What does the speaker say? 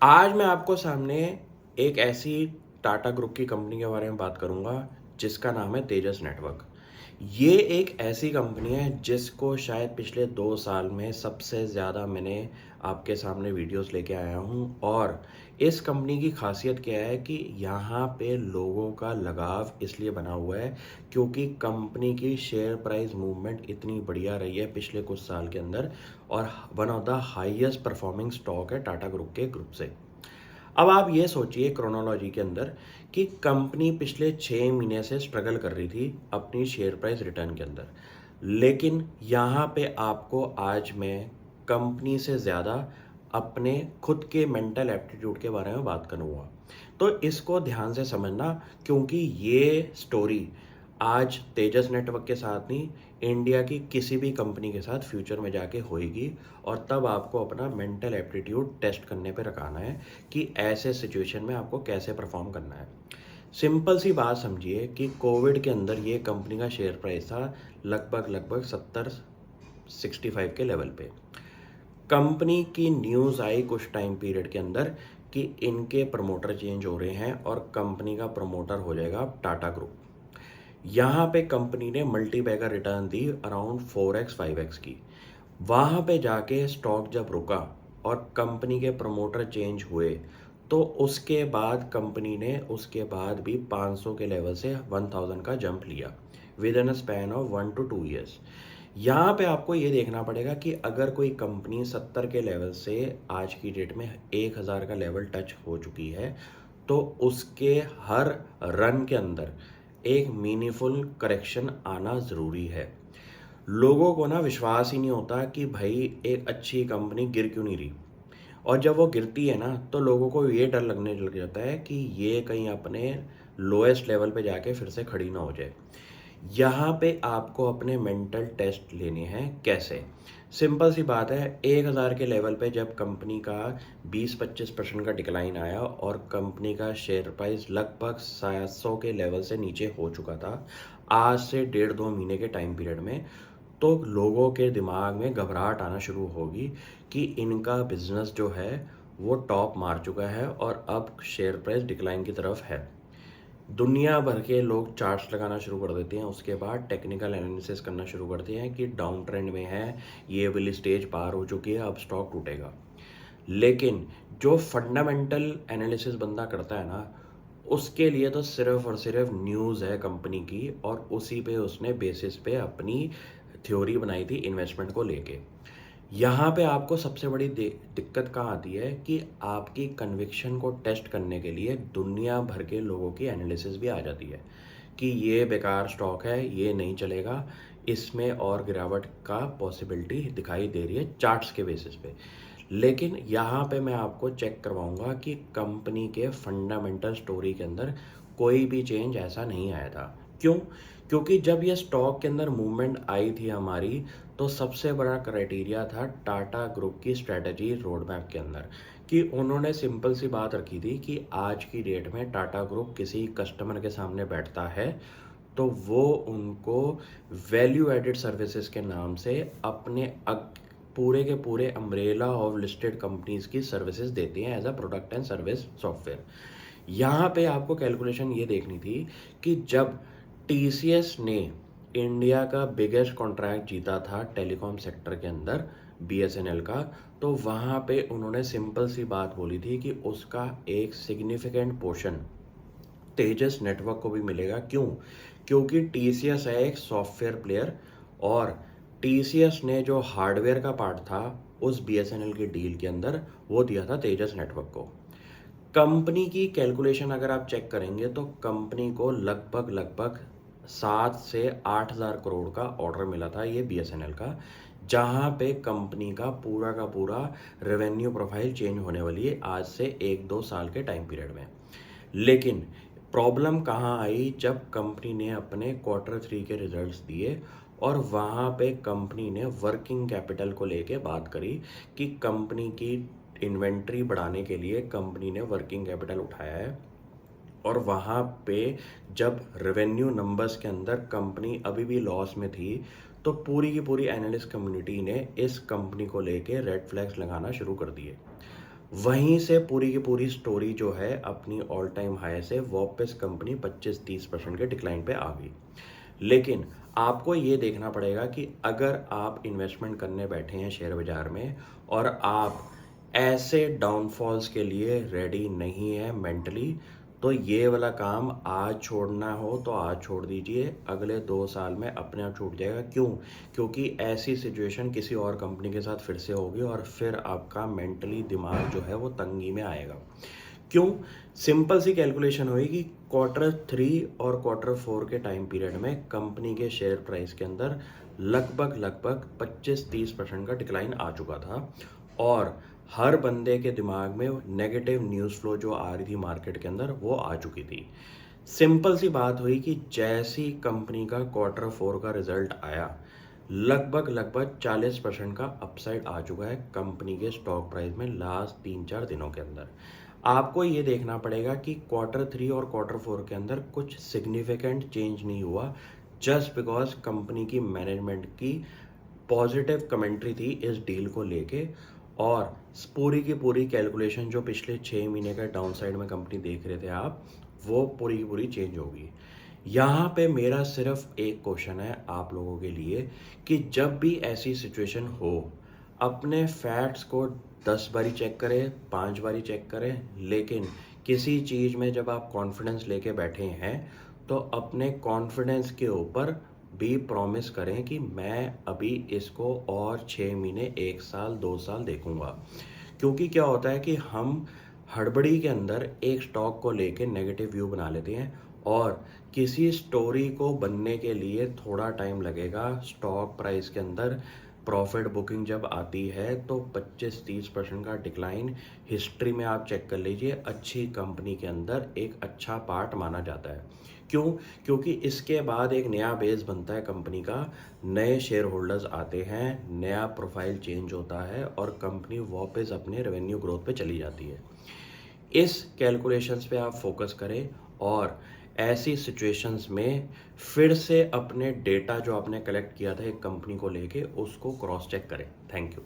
आज मैं आपको सामने एक ऐसी टाटा ग्रुप की कंपनी के बारे में बात करूंगा जिसका नाम है तेजस नेटवर्क। ये एक ऐसी कंपनी है जिसको शायद पिछले 2 साल में सबसे ज़्यादा मैंने आपके सामने वीडियोस लेके आया हूँ। और इस कंपनी की खासियत क्या है कि यहाँ पे लोगों का लगाव इसलिए बना हुआ है क्योंकि कंपनी की शेयर प्राइस मूवमेंट इतनी बढ़िया रही है पिछले कुछ साल के अंदर। और one of the highest performing stock है टाटा ग्रुप के ग्रुप से। अब आप ये सोचिए क्रोनोलॉजी के अंदर कि कंपनी पिछले 6 महीने से स्ट्रगल कर रही थी अपनी शेयर प्राइस रिटर्न के अंदर, लेकिन यहाँ पे आपको आज मैं कंपनी से ज़्यादा अपने खुद के मेंटल एप्टीट्यूड के बारे में बात करूँगा। तो इसको ध्यान से समझना क्योंकि ये स्टोरी आज तेजस नेटवर्क के साथ नहीं, इंडिया की किसी भी कंपनी के साथ फ्यूचर में जाके होएगी। और तब आपको अपना मेंटल एप्टीट्यूड टेस्ट करने पे रखाना है कि ऐसे सिचुएशन में आपको कैसे परफॉर्म करना है। सिंपल सी बात समझिए कि कोविड के अंदर ये कंपनी का शेयर प्राइस था लगभग 70-65 के लेवल पे। कंपनी की न्यूज़ आई कुछ टाइम पीरियड के अंदर कि इनके प्रमोटर चेंज हो रहे हैं और कंपनी का प्रमोटर हो जाएगा टाटा ग्रुप। यहाँ पे कंपनी ने multi bagger return the around 4x 5x की। वहाँ पे जाके स्टॉक जब रुका और कंपनी के प्रमोटर चेंज हुए तो उसके बाद कंपनी ने उसके बाद भी 500 के लेवल से 1000 का जंप लिया with in a span of 1 to 2 years। यहाँ पे आपको ये देखना पड़ेगा कि अगर कोई कंपनी 70 के लेवल से आज की डेट में 1000 का लेवल टच हो चुकी है तो उसके हर रन के अंदर एक मीनिंगफुल करेक्शन आना ज़रूरी है। लोगों को ना विश्वास ही नहीं होता कि भाई एक अच्छी कंपनी गिर क्यों नहीं रही। और जब वो गिरती है ना तो लोगों को ये डर लगने लग जाता है कि ये कहीं अपने लोएस्ट लेवल पे जाके फिर से खड़ी ना हो जाए। यहाँ पे आपको अपने मेंटल टेस्ट लेने हैं। कैसे? सिंपल सी बात है, 1000 के लेवल पे जब कंपनी का 20-25% का डिक्लाइन आया और कंपनी का शेयर प्राइस लगभग 700 के लेवल से नीचे हो चुका था आज से 1.5-2 महीने के टाइम पीरियड में, तो लोगों के दिमाग में घबराहट आना शुरू होगी कि इनका बिजनेस जो है वो टॉप मार चुका है और अब शेयर प्राइस डिक्लाइन की तरफ है। दुनिया भर के लोग चार्ट्स लगाना शुरू कर देते हैं, उसके बाद टेक्निकल एनालिसिस करना शुरू करते हैं कि डाउन ट्रेंड में है, ये वाली स्टेज पार हो चुकी है, अब स्टॉक टूटेगा। लेकिन जो फंडामेंटल एनालिसिस बंदा करता है ना, उसके लिए तो सिर्फ और सिर्फ न्यूज़ है कंपनी की और उसी पे उसने बेसिस पे अपनी थ्योरी बनाई थी इन्वेस्टमेंट को लेके। यहाँ पे आपको सबसे बड़ी दिक्कत कहाँ आती है कि आपकी कन्विक्शन को टेस्ट करने के लिए दुनिया भर के लोगों की एनालिसिस भी आ जाती है कि ये बेकार स्टॉक है, ये नहीं चलेगा, इसमें और गिरावट का पॉसिबिलिटी दिखाई दे रही है चार्ट्स के बेसिस पे। लेकिन यहाँ पे मैं आपको चेक करवाऊंगा कि कंपनी के फंडामेंटल स्टोरी के अंदर कोई भी चेंज ऐसा नहीं आया था। क्यों? क्योंकि जब ये स्टॉक के अंदर मूवमेंट आई थी हमारी, तो सबसे बड़ा क्राइटेरिया था टाटा ग्रुप की स्ट्रेटजी रोड मैप के अंदर कि उन्होंने सिंपल सी बात रखी थी कि आज की डेट में टाटा ग्रुप किसी कस्टमर के सामने बैठता है तो वो उनको वैल्यू एडेड सर्विसेज के नाम से अपने पूरे के पूरे अम्ब्रेला ऑफ लिस्टेड कंपनीज की सर्विसेज देते हैं as a product and service software. यहाँ पे आपको कैलकुलेशन ये देखनी थी कि जब टीसीएस ने इंडिया का बिगेस्ट कॉन्ट्रैक्ट जीता था टेलीकॉम सेक्टर के अंदर बीएसएनएल का, तो वहाँ पे उन्होंने सिंपल सी बात बोली थी कि उसका एक सिग्निफिकेंट पोर्शन तेजस नेटवर्क को भी मिलेगा। क्यों? क्योंकि टीसीएस है एक सॉफ्टवेयर प्लेयर और टीसीएस ने जो हार्डवेयर का पार्ट था उस बीएसएनएल की डील के अंदर वो दिया था तेजस नेटवर्क को। कंपनी की कैलकुलेशन अगर आप चेक करेंगे तो कंपनी को लगभग 7 से 8 हज़ार करोड़ का ऑर्डर मिला था ये बीएसएनएल का, जहां पे कंपनी का पूरा रेवेन्यू प्रोफाइल चेंज होने वाली है आज से 1-2 साल के टाइम पीरियड में। लेकिन प्रॉब्लम कहाँ आई जब कंपनी ने अपने Q3 के रिजल्ट्स दिए और वहाँ पे कंपनी ने वर्किंग कैपिटल को लेके बात करी कि कंपनी की इन्वेंट्री बढ़ाने के लिए कंपनी ने वर्किंग कैपिटल उठाया है। और वहाँ पे जब रेवेन्यू नंबर्स के अंदर कंपनी अभी भी लॉस में थी तो पूरी की पूरी एनालिस्ट कम्युनिटी ने इस कंपनी को लेके रेड फ्लैग्स लगाना शुरू कर दिए। वहीं से पूरी की पूरी स्टोरी जो है अपनी ऑल टाइम हाई से वापस कंपनी 25-30% के डिक्लाइन पे आ गई। लेकिन आपको ये देखना पड़ेगा कि अगर आप इन्वेस्टमेंट करने बैठे हैं शेयर बाजार में और आप ऐसे डाउनफॉल्स के लिए रेडी नहीं है मेंटली, तो ये वाला काम आज छोड़ना हो तो आज छोड़ दीजिए, अगले 2 साल में अपने आप छूट जाएगा। क्यों? क्योंकि ऐसी सिचुएशन किसी और कंपनी के साथ फिर से होगी और फिर आपका मेंटली दिमाग जो है वो तंगी में आएगा। क्यों? सिंपल सी कैलकुलेशन हुई कि Q3 और Q4 के टाइम पीरियड में कंपनी के शेयर प्राइस के अंदर लगभग 25-30% का डिक्लाइन आ चुका था और हर बंदे के दिमाग में नेगेटिव न्यूज़ फ्लो जो आ रही थी मार्केट के अंदर वो आ चुकी थी। सिंपल सी बात हुई कि जैसी कंपनी का Q4 का रिजल्ट आया, लगभग 40% का अपसाइड आ चुका है कंपनी के स्टॉक प्राइस में लास्ट 3-4 दिनों के अंदर। आपको ये देखना पड़ेगा कि Q3 और Q4 के अंदर कुछ सिग्निफिकेंट चेंज नहीं हुआ, जस्ट बिकॉज कंपनी की मैनेजमेंट की पॉजिटिव कमेंट्री थी इस डील को लेके और पूरी की पूरी कैलकुलेशन जो पिछले 6 महीने का डाउनसाइड में कंपनी देख रहे थे आप, वो पूरी की पूरी चेंज होगी। यहाँ पे मेरा सिर्फ एक क्वेश्चन है आप लोगों के लिए कि जब भी ऐसी सिचुएशन हो, अपने फैक्ट्स को 10 बारी चेक करें, 5 बारी चेक करें, लेकिन किसी चीज़ में जब आप कॉन्फिडेंस लेके बैठे हैं तो अपने कॉन्फिडेंस के ऊपर भी प्रॉमिस करें कि मैं अभी इसको और 6 महीने, 1 साल, 2 साल देखूंगा। क्योंकि क्या होता है कि हम हड़बड़ी के अंदर एक स्टॉक को लेके नेगेटिव व्यू बना लेते हैं और किसी स्टोरी को बनने के लिए थोड़ा टाइम लगेगा। स्टॉक प्राइस के अंदर प्रॉफिट बुकिंग जब आती है तो 25-30% का डिक्लाइन हिस्ट्री में आप चेक कर लीजिए, अच्छी कंपनी के अंदर एक अच्छा पार्ट माना जाता है। क्यों? क्योंकि इसके बाद एक नया बेस बनता है कंपनी का, नए शेयर होल्डर्स आते हैं, नया प्रोफाइल चेंज होता है और कंपनी वापस अपने रेवेन्यू ग्रोथ पे चली जाती है। इस कैलकुलेशंस पे आप फोकस करें और ऐसी सिचुएशंस में फिर से अपने डेटा जो आपने कलेक्ट किया था एक कंपनी को लेके उसको क्रॉस चेक करें। Thank you.